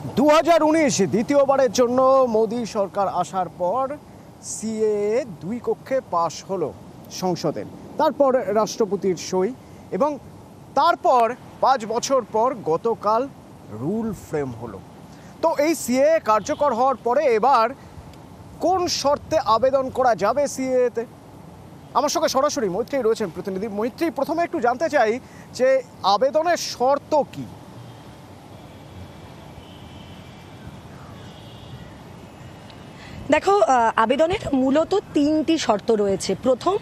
2019 দ্বিতীয়বারের জন্য মোদী সরকার আসার পর সিএএ দুই কক্ষে পাশ হলো সংসদে, তারপর রাষ্ট্রপতির সই এবং তারপর 5 বছর পর গতকাল রুল ফ্রেম হলো। তো এই সিএএ কার্যকর হওয়ার পরে এবার কোন শর্তে আবেদন করা যাবে সিএএতে? আমার সঙ্গে সরাসরি মৈত্রী রয়েছেন প্রতিনিধি। মৈত্রী, প্রথমে একটু জানতে চাই যে আবেদনের শর্ত কি? দেখো, আবেদনের মূলত 3টি শর্ত রয়েছে। প্রথম,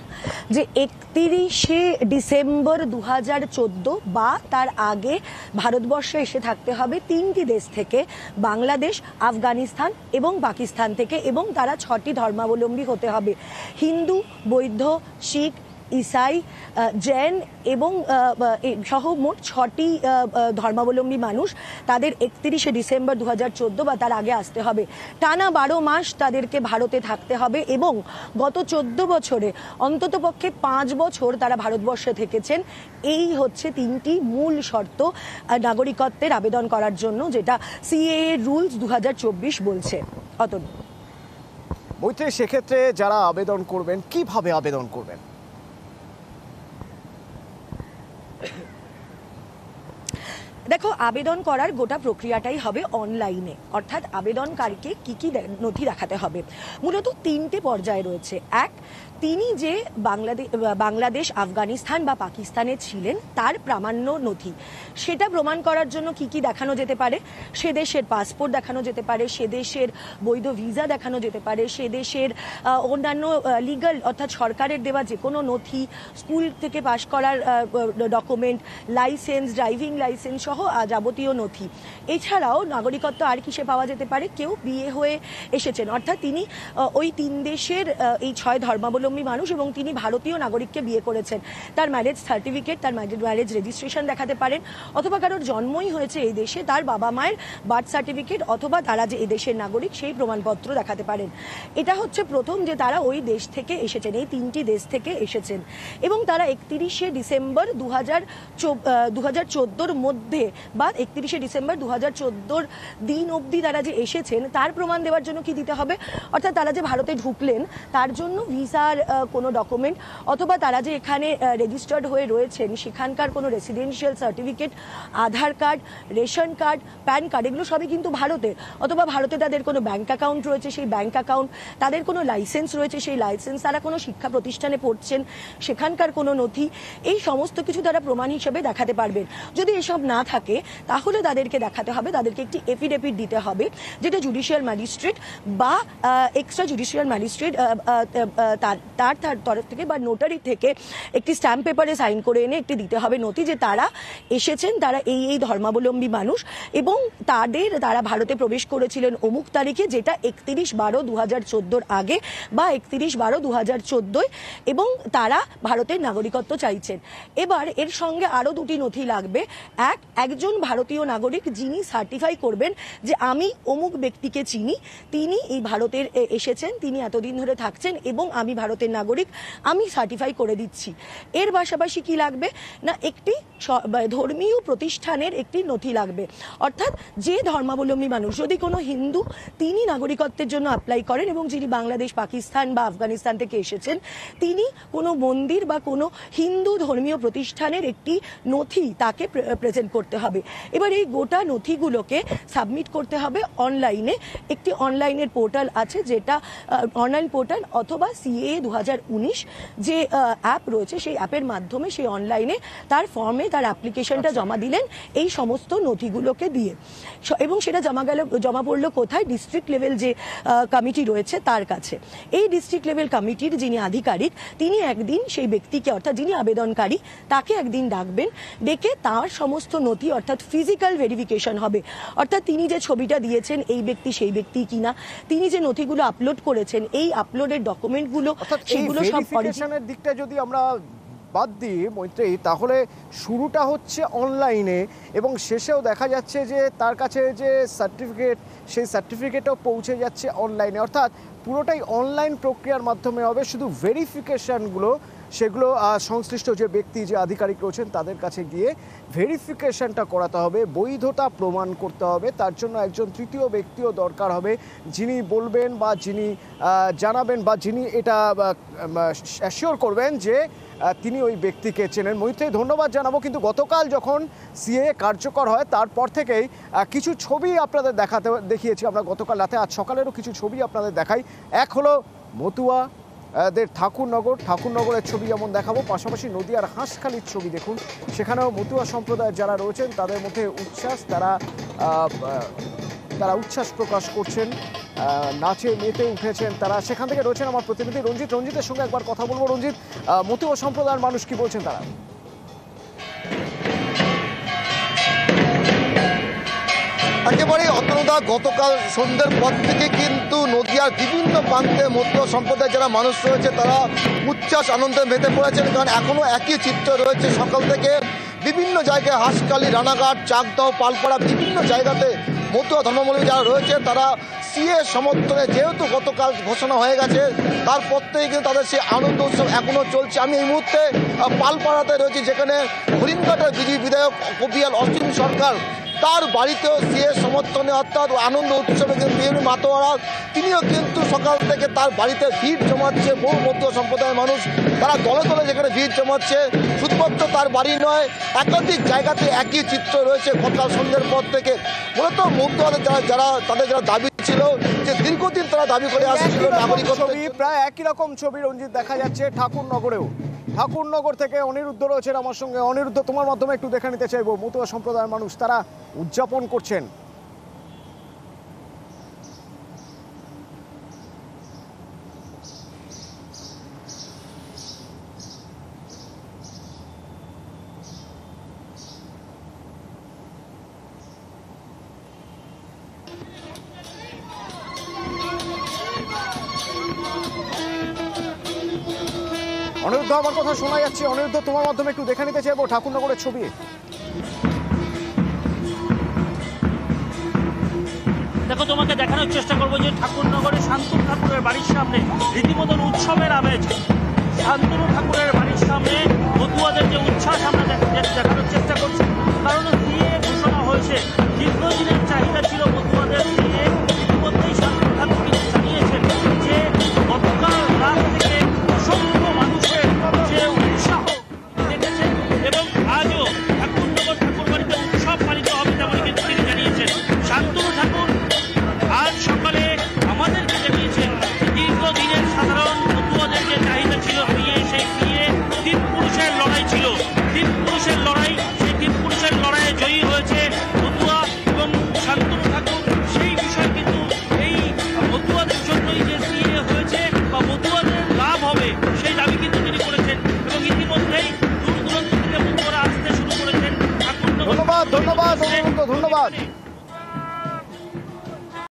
যে 31শে ডিসেম্বর 2014 বা তার আগে ভারতবর্ষে এসে থাকতে হবে 3টি দেশ থেকে, বাংলাদেশ, আফগানিস্তান এবং পাকিস্তান থেকে, এবং তারা 6টি ধর্মাবলম্বী হতে হবে। হিন্দু, বৌদ্ধ, শিখ, ইসাই, জৈন এবং সহ মোট 6টি ধর্মাবলম্বী মানুষ তাদের 31শে ডিসেম্বর 2014 বা তার আগে আসতে হবে। টানা 12 মাস তাদেরকে ভারতে থাকতে হবে এবং গত 14 বছরে অন্ততপক্ষে 5 বছর তারা ভারতবর্ষে থেকেছেন। এই হচ্ছে 3টি মূল শর্ত নাগরিকত্বের আবেদন করার জন্য, যেটা সিএএ রুলস 2024 বলছে। অতনু, মৈত্রী, সেক্ষেত্রে যারা আবেদন করবেন কিভাবে আবেদন করবেন? দেখো, আবেদন করার গোটা প্রক্রিয়াটাই হবে অনলাইনে, অর্থাৎ আবেদনকারীকে কি কি নথি দেখাতে হবে। মূলত 3টে পর্যায়ে রয়েছে। এক, তিনি যে বাংলাদেশ, আফগানিস্তান বা পাকিস্তানে ছিলেন তার প্রামাণ্য নথি, সেটা প্রমাণ করার জন্য কি কি দেখানো যেতে পারে। সে দেশের পাসপোর্ট দেখানো যেতে পারে, সে দেশের বৈধ ভিসা দেখানো যেতে পারে, সে দেশের অন্যান্য লিগাল অর্থাৎ সরকারের দেওয়া যে কোনো নথি, স্কুল থেকে পাশ করার ডকুমেন্ট, লাইসেন্স, ড্রাইভিং লাইসেন্স সহ যাবতীয় নথি। এছাড়াও নাগরিকত্ব আর কিসে পাওয়া যেতে পারে? কেউ বিয়ে হয়ে এসেছেন, অর্থাৎ তিনি ওই 3 দেশের এই 6 ধর্মাবলম্বী মানুষ এবং তিনি ভারতীয় নাগরিককে বিয়ে করেছেন, তার ম্যারেজ সার্টিফিকেট, তার ম্যারেজ রেজিস্ট্রেশন দেখাতে পারেন, অথবা কারোর জন্মই হয়েছে এই দেশে, তার বাবা মায়ের বার্থ সার্টিফিকেট অথবা তারা যে এই দেশের নাগরিক সেই প্রমাণপত্র দেখাতে পারেন। এটা হচ্ছে প্রথম, যে তারা ওই দেশ থেকে এসেছেন, এই 3টি দেশ থেকে এসেছেন এবং তারা 31শে ডিসেম্বর 2014 মধ্যে বা 31শে ডিসেম্বর 2014 দিন অবধি তারা যে এসেছেন তার প্রমাণ দেওয়ার জন্য কি দিতে হবে, অর্থাৎ তারা যে ভারতে ঢুকলেন তার জন্য ভিসার কোনো ডকুমেন্ট, অথবা তারা যে এখানে রেজিস্টার্ড হয়ে রয়েছেন সেখানকার কোনো residential certificate, Aadhaar card, ration card, PAN card, এগুলো সবই কিন্তু ভারতে, অথবা ভারতে তাদের কোনো ব্যাংক অ্যাকাউন্ট রয়েছে সেই ব্যাংক অ্যাকাউন্ট, তাদের কোনো লাইসেন্স রয়েছে সেই লাইসেন্স, তারা কোনো শিক্ষা প্রতিষ্ঠানে পড়ছেন সেখানকার কোনো নথি, এই সমস্ত কিছু তারা প্রমাণ হিসেবে দেখাতে পারবেন। যদি এসব না থাকে তাহলে তাদেরকে দেখাতে হবে, তাদেরকে একটি এফিডেভিট দিতে হবে, যেটা জুডিশিয়াল ম্যাজিস্ট্রেট বা এক্সট্রা জুডিশিয়াল ম্যাজিস্ট্রেট তার তরফ থেকে বা নোটারি থেকে একটি স্ট্যাম্প পেপারে সাইন করে এনে একটি দিতে হবে নথি, যে তারা এসেছেন, তারা এই ধর্মাবলম্বী মানুষ এবং তারা ভারতে প্রবেশ করেছিলেন অমুক তারিখে, যেটা 31/12/2014 আগে বা 31/12/2014, এবং তারা ভারতের নাগরিকত্ব চাইছেন। এবার এর সঙ্গে আরও 2টি নথি লাগবে। একজন ভারতীয় নাগরিক যিনি সার্টিফাই করবেন যে আমি অমুক ব্যক্তিকে চিনি, তিনি এই ভারতের এসেছেন, তিনি এতদিন ধরে থাকছেন এবং আমি ভারতের নাগরিক, আমি সার্টিফাই করে দিচ্ছি। এর পাশাপাশি কি লাগবে না, একটি ধর্মীয় প্রতিষ্ঠানের একটি নথি লাগবে, অর্থাৎ যে ধর্মাবলম্বী মানুষ, যদি কোনো হিন্দু তিনি নাগরিকত্বের জন্য অ্যাপ্লাই করেন এবং যিনি বাংলাদেশ, পাকিস্তান বা আফগানিস্তান থেকে এসেছেন, তিনি কোনো মন্দির বা কোনো হিন্দু ধর্মীয় প্রতিষ্ঠানের একটি নথি তাকে প্রেজেন্ট করতে হবে। এবার এই গোটা নথিগুলোকে সাবমিট করতে হবে অনলাইনে। একটি অনলাইনের পোর্টাল আছে, যেটা অনলাইন পোর্টাল অথবা সিএএ 2019 যে অ্যাপ রয়েছে সেই অ্যাপের মাধ্যমে সেই অনলাইনে তার ফর্মে তার অ্যাপ্লিকেশনটা জমা দিলেন এই সমস্ত নথিগুলোকে দিয়ে, এবং সেটা জমা পড়লো কোথায়? ডিস্ট্রিক্ট লেভেল যে কমিটি রয়েছে তার কাছে। এই ডিস্ট্রিক্ট লেভেল কমিটির যিনি আধিকারিক, তিনি একদিন সেই ব্যক্তিকে, অর্থাৎ যিনি আবেদনকারী তাকে একদিন ডাকবেন, ডেকে তার সমস্ত নথি অর্থাৎ ফিজিক্যাল ভেরিফিকেশন হবে, অর্থাৎ তিনি যে ছবিটা দিয়েছেন এই ব্যক্তি সেই ব্যক্তি কিনা, তিনি যে নথিগুলো আপলোড করেছেন এই আপলোডের ডকুমেন্টগুলো সেগুলো সব ভেরিফিকেশনের দিকটা যদি আমরা বাদ দিই মৈত্রী, তাহলে শুরুটা হচ্ছে অনলাইনে এবং শেষেও দেখা যাচ্ছে যে তার কাছে যে সার্টিফিকেট সেই সার্টিফিকেটও পৌঁছে যাচ্ছে অনলাইনে, অর্থাৎ পুরোটাই অনলাইন প্রক্রিয়ার মাধ্যমে হবে, শুধু ভেরিফিকেশনগুলো সেগুলো সংশ্লিষ্ট যে ব্যক্তি যে আধিকারিক রয়েছেন তাদের কাছে গিয়ে ভেরিফিকেশনটা করাতে হবে, বৈধতা প্রমাণ করতে হবে। তার জন্য একজন তৃতীয় ব্যক্তিও দরকার হবে, যিনি বলবেন বা যিনি জানাবেন বা যিনি এটা অ্যাসিওর করবেন যে তিনি ওই ব্যক্তিকে চেনেন। মৈত্রী, ধন্যবাদ জানাবো। কিন্তু গতকাল যখন সিএএ কার্যকর হয় তারপর থেকেই কিছু ছবি আপনাদের দেখিয়েছি আমরা গতকাল রাতে, আজ সকালেরও কিছু ছবি আপনাদের দেখাই। এক হলো মতুয়া দের ঠাকুরনগরের ছবি যেমন দেখাবো, পাশাপাশি নদিয়ার হাঁসখালির ছবি দেখুন। সেখানেও মতুয়া সম্প্রদায়ের যারা রয়েছেন তাদের মধ্যে উচ্ছ্বাস, তারা উচ্ছ্বাস প্রকাশ করছেন, নাচে মেতে উঠেছেন তারা। সেখান থেকে রয়েছেন আমার প্রতিনিধি রঞ্জিতের সঙ্গে একবার কথা বলবো। রঞ্জিত, মতুয়া সম্প্রদায়ের মানুষ কি বলছেন তারা? একেবারে অতনুদা, গতকাল সন্ধ্যের পর থেকে কিন্তু নদিয়ার বিভিন্ন প্রান্তে মতুয়া সম্প্রদায়ের যারা মানুষ রয়েছে তারা উচ্ছ্বাস আনন্দে মেতে পড়েছেন। কারণ এখনও একই চিত্র রয়েছে সকাল থেকে বিভিন্ন জায়গায়, হাঁসখালি, রানাঘাট, চাকদাহ, পালপাড়া, বিভিন্ন জায়গাতে মতুয়া ধর্মাবলম্বী যারা রয়েছে তারা সিএ সমর্থনে, যেহেতু গতকাল ঘোষণা হয়ে গেছে তারপর থেকে কিন্তু তাদের সেই আনন্দ উৎসব এখনও চলছে। আমি এই মুহূর্তে পালপাড়াতে রয়েছি, যেখানে হরিণঘাটের বিজেপি বিধায়ক কবিয়াল অসীম সরকার তার বাড়িতেও সিএ সমর্থনে অর্থাৎ আনন্দ উৎসবে কিন্তু বিএনপি মাতোয়ারা তিনিও কিন্তু সকাল থেকে তার বাড়িতে ভিড় জমাচ্ছে। বহু মতুয়া সম্প্রদায়ের মানুষ তারা দলে দলে যেখানে ভিড় জমাচ্ছে, শুধুমাত্র তার বাড়ি নয়, একাধিক জায়গাতে একই চিত্র রয়েছে গতকাল সন্ধ্যের পর থেকে। মূলত মতুয়াদের তাদের যারা দাবি ছিল, যে দীর্ঘদিন তারা দাবি করে আসছিল নাগরিকত্ব, প্রায় একই রকম ছবি রঞ্জিত দেখা যাচ্ছে ঠাকুরনগরেও। ঠাকুরনগর থেকে অনিরুদ্ধ রয়েছেন আমার সঙ্গে। অনিরুদ্ধ, তোমার মাধ্যমে একটু দেখে নিতে চাইবো মতুয়া সম্প্রদায়ের মানুষ তারা উদযাপন করছেন। অনিরুদ্ধ, আমার কথা শোনা যাচ্ছে। অনিরুদ্ধ, তোমার মাধ্যমে একটু দেখে নিতে চাইবো ঠাকুরনগরের ছবি। দেখো, তোমাকে দেখানোর চেষ্টা করবো যে ঠাকুরনগরে শান্তনু ঠাকুরের বাড়ির সামনে রীতিমতন উৎসবের আমেজ। শান্তনু ঠাকুরের বাড়ির সামনে মতুয়াদের যে উচ্ছ্বাস আমরা দেখানোর চেষ্টা করছি, কারণ সিএ ঘোষণা হয়েছে। দীর্ঘদিনের চাহিদা ছিল মতুয়াদের। সিএ ইতিমধ্যেই শান্তনু ঠাকুর কিন্তু জানিয়েছেন যে গতকাল রাত থেকে অসংখ্য মানুষের যে উৎসাহ দেখেছেন এবং আজও ঠাকুরনগর ঠাকুর বাড়িতে উৎসব পালিত হবে তেমনই কিন্তু তিনি জানিয়েছেন। শান্তনু ঠাকুর আজ সকালে আমাদেরকে জানিয়েছেন দীর্ঘদিনের সাধারণ মতুয়াদের যে চাহিদা ছিল সেই তিন পুরুষের লড়াই ছিল। তিন পুরুষের লড়াই, সেই তিন পুরুষের লড়াইয়ে জয়ী হয়েছে মতুয়া এবং শান্তনু ঠাকুর। সেই বিষয় কিন্তু এই মতুয়াদের জন্যই যে সিএ হয়েছে বা মতুয়াদের লাভ হবে সেই দাবি কিন্তু তিনি করেছেন এবং ইতিমধ্যেই দূর দূরান্ত থেকে মতুয়ারা আসতে শুরু করেছেন ঠাকুর। ধন্যবাদ।